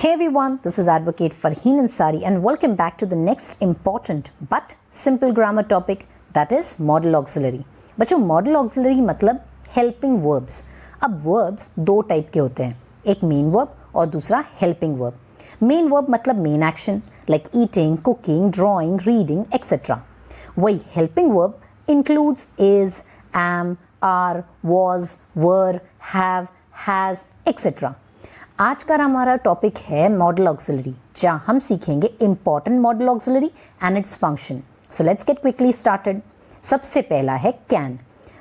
Hey everyone, this is Advocate Farheen Ansari and welcome back to the next important but simple grammar topic, that is Modal Auxiliary. बच्चों Modal Auxiliary मतलब Helping Verbs. अब verbs दो type के होते हैं, एक main verb और दूसरा helping verb. Main verb मतलब main action like eating, cooking, drawing, reading, etc. वही helping verb includes is, am, are, was, were, have, has, etc. आज का हमारा टॉपिक है मॉडल ऑक्सिलरी, जहाँ हम सीखेंगे important model auxiliary and its function. So let's get quickly started. सबसे पहला है कैन.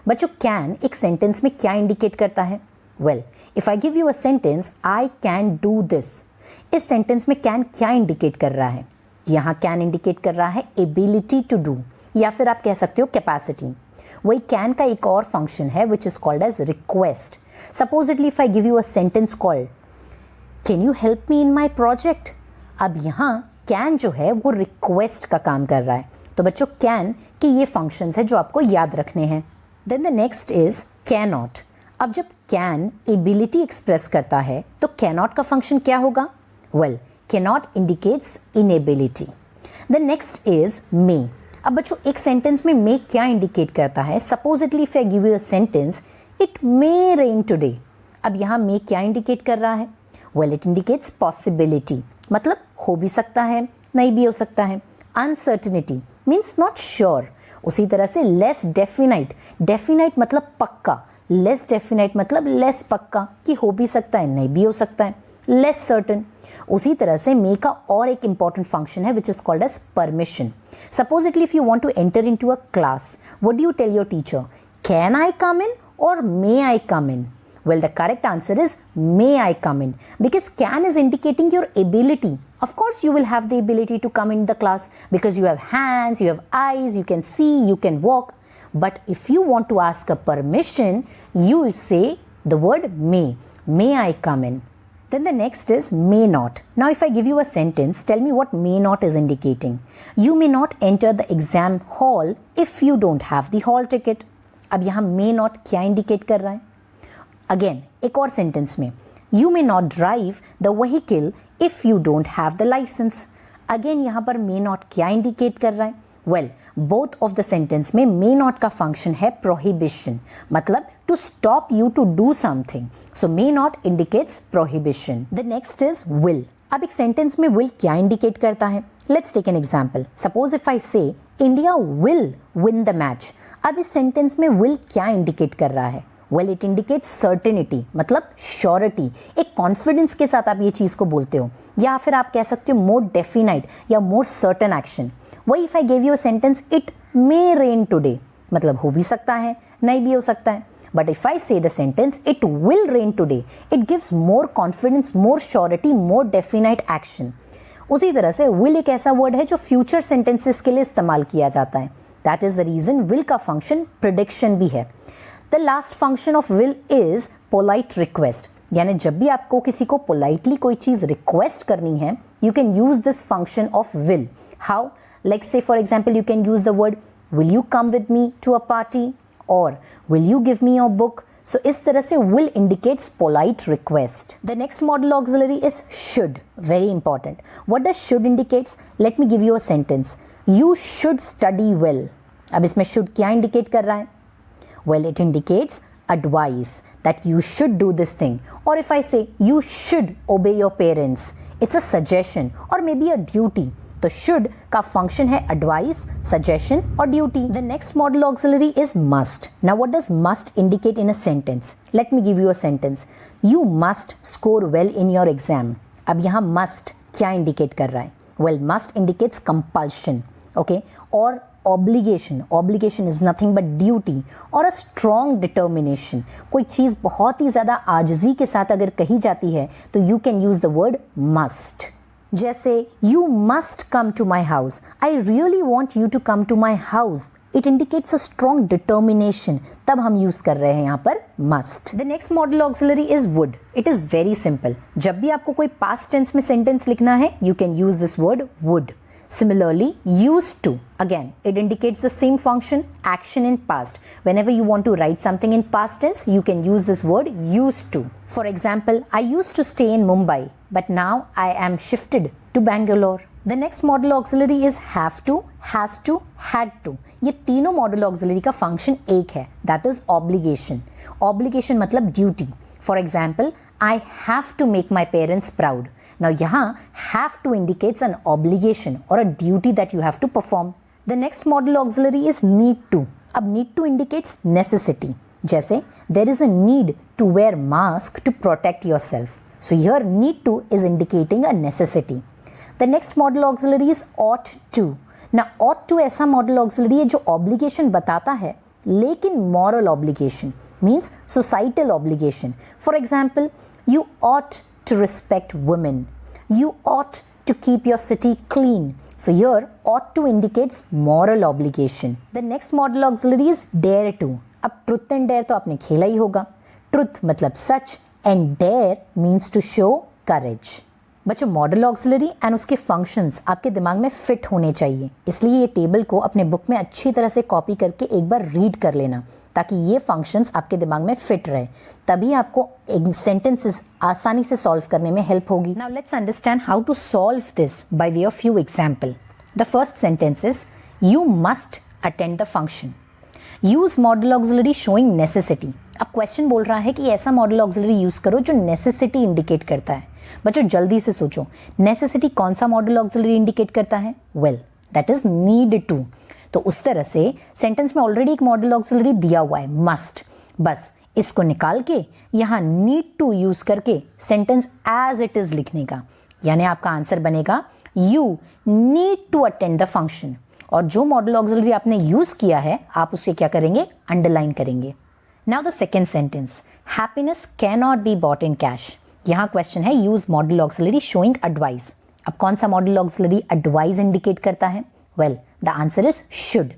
बच्चों कैन एक सेंटेंस में क्या इंडिकेट करता है? Well, if I give you a sentence I can do this, इस सेंटेंस में कैन क्या इंडिकेट कर रहा है? यहाँ कैन इंडिकेट कर रहा है एबिलिटी टू डू, या फिर आप कह सकते हो कैपेसिटी. वही कैन का एक और फंक्शन है which is called as request. Supposedly if I give you a sentence called can you help me in my project, अब यहाँ कैन जो है वो रिक्वेस्ट का काम कर रहा है. तो बच्चों कैन के ये फंक्शंस है जो आपको याद रखने हैं. Then the next is can not. अब जब कैन एबिलिटी एक्सप्रेस करता है तो कैन नॉट का फंक्शन क्या होगा? Well, can not indicates inability. The next is may. अब बच्चों एक सेंटेंस में मे क्या इंडिकेट करता है? Supposedly if I give you a sentence it may rain today, अब यहाँ मे क्या इंडिकेट कर रहा है? वेल, इट इंडिकेट्स पॉसिबिलिटी, मतलब हो भी सकता है, नहीं भी हो सकता है. Uncertainty means not sure. उसी तरह से लेस डेफिनाइट, डेफिनाइट मतलब पक्का, लेस डेफिनाइट मतलब लेस पक्का, कि हो भी सकता है, नहीं भी हो सकता है. Less certain. उसी तरह से मे का और एक इंपॉर्टेंट फंक्शन है which is called as permission. Supposedly if you want to enter into a class, what do you tell your teacher? Can I come in और may I come in? Well, the correct answer is may I come in, because can is indicating your ability. Of course, you will have the ability to come in the class because you have hands, you have eyes, you can see, you can walk. But if you want to ask a permission, you will say the word may. May I come in? Then the next is may not. Now, if I give you a sentence, tell me what may not is indicating. You may not enter the exam hall if you don't have the hall ticket. अब यहाँ may not क्या indicate कर रहा है? Again एक और sentence में you may not drive the vehicle if you don't have the licence. Again यहाँ पर मे नॉट क्या इंडिकेट कर रहा है? Well, both of the sentence में मे नॉट का फंक्शन है प्रोहिबिशन, मतलब to stop you to do something. So may not indicates prohibition. The next is will. अब एक सेंटेंस में विल क्या इंडिकेट करता है? Let's take an example. Suppose if आई से India will win the match, अब इस सेंटेंस में विल क्या इंडिकेट कर रहा है? वेल, इट इंडिकेट्स सर्टेनिटी, मतलब श्योरिटी, एक कॉन्फिडेंस के साथ आप ये चीज़ को बोलते हो. या फिर आप कह सकते हो मोर डेफिनाइट या मोर सर्टन एक्शन. वही if I give you a sentence it may rain today, मतलब हो भी सकता है, नहीं भी हो सकता है. बट इफ आई से the sentence it will rain today, it gives more confidence, more surety, more definite action. उसी तरह से विल एक ऐसा वर्ड है जो फ्यूचर सेंटेंसेस के लिए इस्तेमाल किया जाता है. That is the reason will का फंक्शन प्रिडिक्शन भी है. The last function of will is polite request. यानी जब भी आपको किसी को politely कोई चीज़ request करनी है, you can use this function of will. How? Like say for example, you can use the word will you come with me to a party or will you give me your book. So इस तरह से will indicates polite request. The next modal auxiliary is should. Very important. What does should indicates? Let me give you a sentence. You should study well. अब इसमें should क्या indicate कर रहा है? Well, it indicates advice that you should do this thing. Or if I say you should obey your parents, it's a suggestion or maybe a duty. तो should का function है advice, suggestion और duty. The next modal auxiliary is must. Now, what does must indicate in a sentence? Let me give you a sentence. You must score well in your exam. अब यहाँ must क्या indicate कर रहा है? Well, must indicates compulsion. Okay? और obligation. Obligation is nothing but duty और अ strong determination. कोई चीज़ बहुत ही ज़्यादा आजिज़ी के साथ अगर कही जाती है तो you can use the word must. जैसे you must come to my house, I really want you to come to my house. It indicates a strong determination, तब हम यूज़ कर रहे हैं यहाँ पर must. The next modal auxiliary is would. It is very simple. जब भी आपको कोई पास्ट टेंस में सेंटेंस लिखना है, you can use this word would. Similarly, used to, again, it indicates the same function, action in past. Whenever you want to write something in past tense, you can use this word used to. For example, I used to stay in Mumbai, but now I am shifted to Bangalore. The next modal auxiliary is have to, has to, had to. ये तीनों modal auxiliary का function एक है, that is obligation. Obligation मतलब duty. For example, I have to make my parents proud. Now यहाँ have to indicates an obligation or a duty that you have to perform. The next modal auxiliary is need to. अब need to indicates necessity. जैसे there is a need to wear mask to protect yourself. So here need to is indicating a necessity. The next modal auxiliary is ought to. Now ought to ऐसा modal auxiliary है जो obligation बताता है लेकिन moral obligation means societal obligation. For example, you ought to respect women. You ought to keep your city clean. So here ought to indicates moral obligation. The next modal auxiliary is dare to. अब truth and dare तो आपने खेला ही होगा. Truth मतलब सच and dare means to show courage. बच्चों model auxiliary and उसके functions आपके दिमाग में फिट होने चाहिए, इसलिए ये टेबल को अपने बुक में अच्छी तरह से कॉपी करके एक बार रीड कर लेना ताकि ये फंक्शंस आपके दिमाग में फिट रहे, तभी आपको सेंटेंसेस आसानी से सॉल्व करने में हेल्प होगी. Now let's understand how to solve this by way of few example. The first sentence is you must attend the function. Use modal auxiliary showing necessity. अब क्वेश्चन बोल रहा है कि ऐसा मॉडल ऑक्सिलरी यूज करो जो necessity indicate करता है. बच्चों जल्दी से सोचो, नेसेसिटी कौन सा मॉडल ऑक्सिलरी इंडिकेट करता है? Well that is need to. तो उस तरह से सेंटेंस में ऑलरेडी एक मॉडल ऑक्सिलरी दिया हुआ है मस्ट, बस इसको निकाल के यहाँ नीड टू यूज करके सेंटेंस एज इट इज लिखने का, यानी आपका आंसर बनेगा you need to attend the function. और जो मॉडल ऑक्सिलरी आपने यूज किया है आप उसे क्या करेंगे? अंडरलाइन करेंगे. Now the second sentence, happiness can not be bought in cash. यहाँ क्वेश्चन है use modal auxiliary showing advice. अब कौन सा मॉडल ऑक्सिलरी एडवाइस इंडिकेट करता है? Well the answer is should.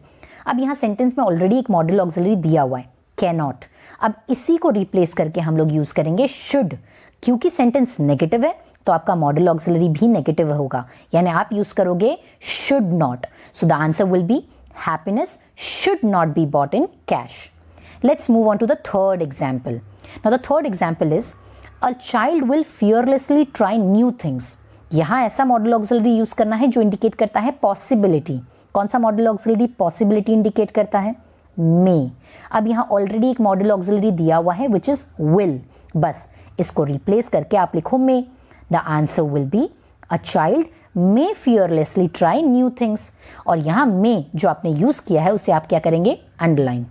अब यहाँ सेंटेंस में ऑलरेडी एक मॉडल ऑक्सिलरी दिया हुआ है कैन नॉट. अब इसी को रिप्लेस करके हम लोग यूज करेंगे शुड. क्योंकि सेंटेंस नेगेटिव है तो आपका मॉडल ऑक्सिलरी भी नेगेटिव होगा, यानी आप यूज करोगे should not. So the answer will be happiness should not be bought in cash. Let's move on to the third example. Now the third example is A child will fearlessly try new things. यहाँ ऐसा model auxiliary use करना है जो indicate करता है possibility. कौन सा model auxiliary possibility indicate करता है? मे. अब यहाँ ऑलरेडी एक मॉडल ऑक्सिलरी दिया हुआ है विच इज विल, बस इसको रिप्लेस करके आप लिखो may. The answer will be a child may fearlessly try new things. और यहाँ मे जो आपने यूज किया है उसे आप क्या करेंगे? Underline.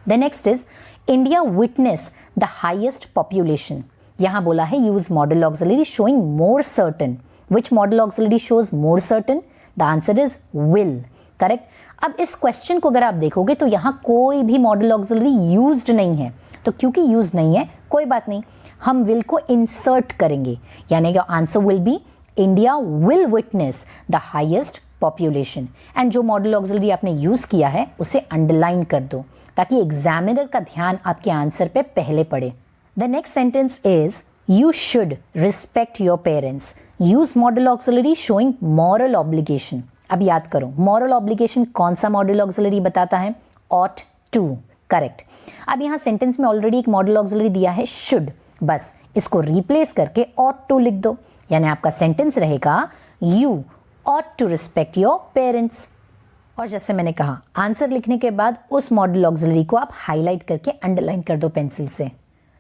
The next is India witness the highest population. यहाँ बोला है use modal auxiliary showing more certain. Which model auxiliary shows more certain? The answer is will. Correct. अब इस क्वेश्चन को अगर आप देखोगे तो यहाँ कोई भी मॉडल ऑक्सिलरी यूज्ड नहीं है, तो क्योंकि यूज नहीं है कोई बात नहीं, हम विल को इंसर्ट करेंगे, यानी कि answer will B India will witness the highest population. And जो मॉडल ऑक्सिलरी आपने यूज किया है उसे अंडरलाइन कर दो ताकि एग्जामिनर का ध्यान आपके आंसर पे पहले पड़े. The next sentence is you should respect your parents. Use modal auxiliary showing moral obligation. अब याद करो मॉरल ऑब्लिगेशन कौन सा मॉडल ऑक्सिलरी बताता है? Ought to. करेक्ट. अब यहाँ सेंटेंस में ऑलरेडी एक मॉडल ऑक्सिलरी दिया है शुड, बस इसको रिप्लेस करके ऑट टू लिख दो, यानी आपका सेंटेंस रहेगा you ought to respect your parents. और जैसे मैंने कहा आंसर लिखने के बाद उस मॉडल ऑक्सिलरी को आप हाईलाइट करके अंडरलाइन कर दो पेंसिल से.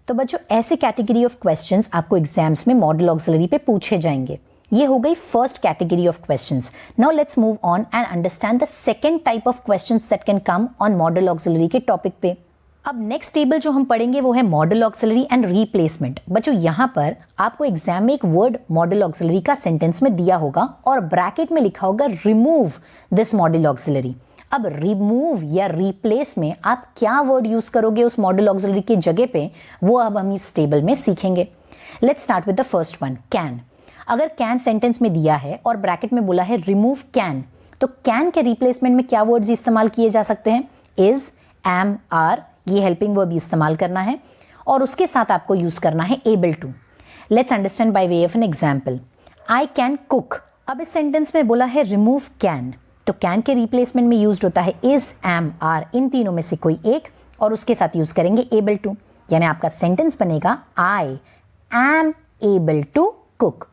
तो बच्चों ऐसे कैटेगरी ऑफ क्वेश्चंस आपको एग्जाम्स में मॉडल ऑक्सिलरी पे पूछे जाएंगे. ये हो गई first category of questions. Now let's move on and understand the second type of questions that can come on model auxiliary के टॉपिक पे. अब नेक्स्ट टेबल जो हम पढ़ेंगे वो है मॉडल ऑक्सिलरी एंड रिप्लेसमेंट. बच्चों यहाँ पर आपको एग्जाम में एक वर्ड मॉडल ऑक्सिलरी का सेंटेंस में दिया होगा और ब्रैकेट में लिखा होगा रिमूव दिस मॉडल ऑक्सिलरी. अब रिमूव या रिप्लेस में आप क्या वर्ड यूज करोगे उस मॉडल ऑक्सिलरी की जगह पे, वो अब हम इस टेबल में सीखेंगे. Let's start with the first one, can. अगर कैन सेंटेंस में दिया है और ब्रैकेट में बोला है रिमूव कैन, तो कैन के रिप्लेसमेंट में क्या वर्ड्स इस्तेमाल किए जा सकते हैं? इज, एम, आर, ये हेल्पिंग वर्ब इस्तेमाल करना है और उसके साथ आपको यूज करना है able to. Let's understand by way of an example. I can cook अब इस सेंटेंस में बोला है रिमूव कैन, तो कैन के रिप्लेसमेंट में यूज्ड होता है इज, एम, आर, इन तीनों में से कोई एक, और उसके साथ यूज करेंगे एबल टू, यानी आपका सेंटेंस बनेगा I am able to cook.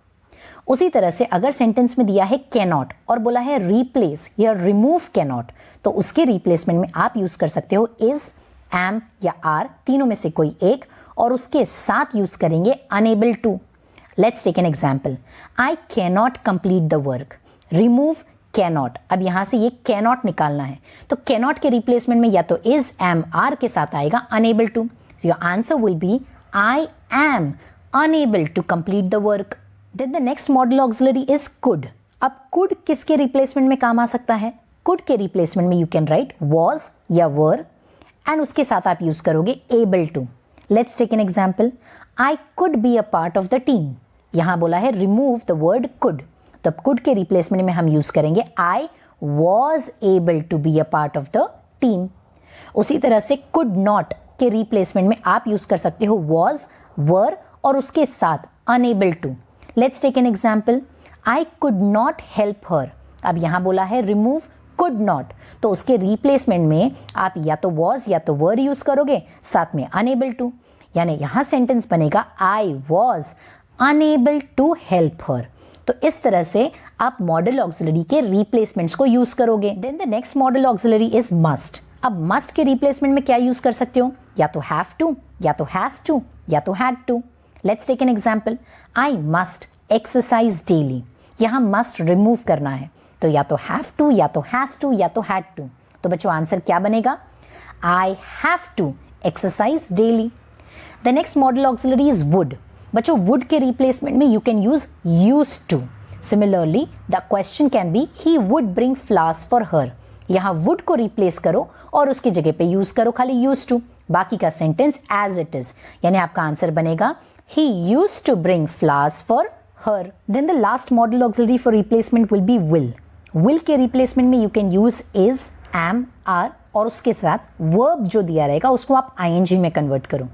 उसी तरह से अगर सेंटेंस में दिया है कैनॉट और बोला है रिप्लेस या रिमूव कैनॉट, तो उसके रिप्लेसमेंट में आप यूज कर सकते हो इज, एम या आर, तीनों में से कोई एक, और उसके साथ यूज करेंगे unable to. Let's take an example, I cannot complete the work, remove cannot. अब यहां से ये कैनॉट निकालना है, तो कैनॉट के रिप्लेसमेंट में या तो इज, एम, आर के साथ आएगा unable to. So your answer will be I am unable to complete the work. Then the next modal auxiliary is could. अब कुड किसके रिप्लेसमेंट में काम आ सकता है? कुड के रिप्लेसमेंट में यू कैन राइट वॉज या वर, एंड उसके साथ आप यूज करोगे able to. Let's take an example, I could be a part of the team. यहां बोला है रिमूव द वर्ड कुड, तो कुड के रिप्लेसमेंट में हम यूज करेंगे I was able to be a part of the team. उसी तरह से कुड नॉट के रिप्लेसमेंट में आप यूज कर सकते हो वॉज, वर, और उसके साथ unable to. Let's take an example, I could not help her. अब यहां बोला है रिमूव कुड नॉट, तो उसके रिप्लेसमेंट में आप या तो वॉज या तो वर यूज करोगे, साथ में अनएबल टू, यानी यहां सेंटेंस बनेगा I was unable to help her. तो इस तरह से आप मॉडल ऑक्सिलरी के रिप्लेसमेंट्स को यूज करोगे। Then the next modal auxiliary is must. अब मस्ट के रिप्लेसमेंट में क्या यूज कर सकते हो? या तो हैव टू, या तो हैज टू, या तो had to. Let's take an example, I must exercise daily. यहां मस्ट रिमूव करना है, तो या तो हैव टू, या तो हैज टू, या तो हैड टू। तो बच्चों आंसर क्या बनेगा? I have to exercise daily. The next modal auxiliary is would. बच्चों वुड के रिप्लेसमेंट में you can use use to. Similarly the question can be he would bring flowers for her. यहां would को replace करो और उसकी जगह पे यूज करो खाली यूज टू, बाकी का सेंटेंस एज इट इज, यानी आपका आंसर बनेगा he used to bring flowers for her. Then the last modal auxiliary for replacement will be will. Will के replacement में you can use is, am, are, और उसके साथ verb जो दिया रहेगा उसको आप ing में convert करो।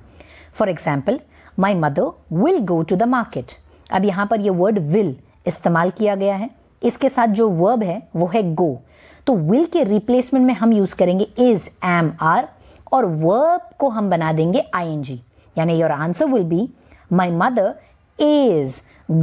For example, my mother will go to the market. अब यहाँ पर ये word will इस्तेमाल किया गया है, इसके साथ जो verb है वो है go, तो will के replacement में हम यूज करेंगे is, am, are, और verb को हम बना देंगे ing, यानी your answer will be My mother is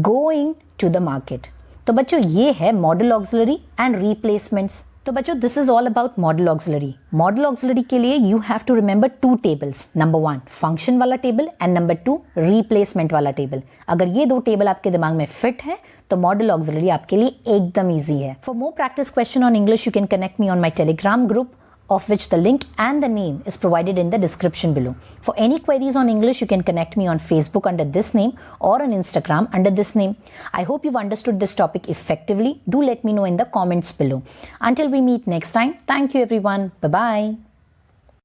going to the market. तो बच्चों ये है मॉडल ऑक्सिलरी एंड रिप्लेसमेंट्स। तो बच्चों this is all about modal auxiliary. Modal auxiliary के लिए you have to remember 2 tables, number 1 function वाला टेबल एंड नंबर 2 रिप्लेसमेंट वाला टेबल। अगर ये 2 टेबल आपके दिमाग में फिट है तो मॉडल ऑक्सिलरी आपके लिए एकदम ईजी है। For more practice question on English you can connect me on my Telegram group, of which the link and the name is provided in the description below. For any queries on English, you can connect me on Facebook under this name or on Instagram under this name. I hope you've understood this topic effectively. Do let me know in the comments below. Until we meet next time, thank you everyone. Bye-bye.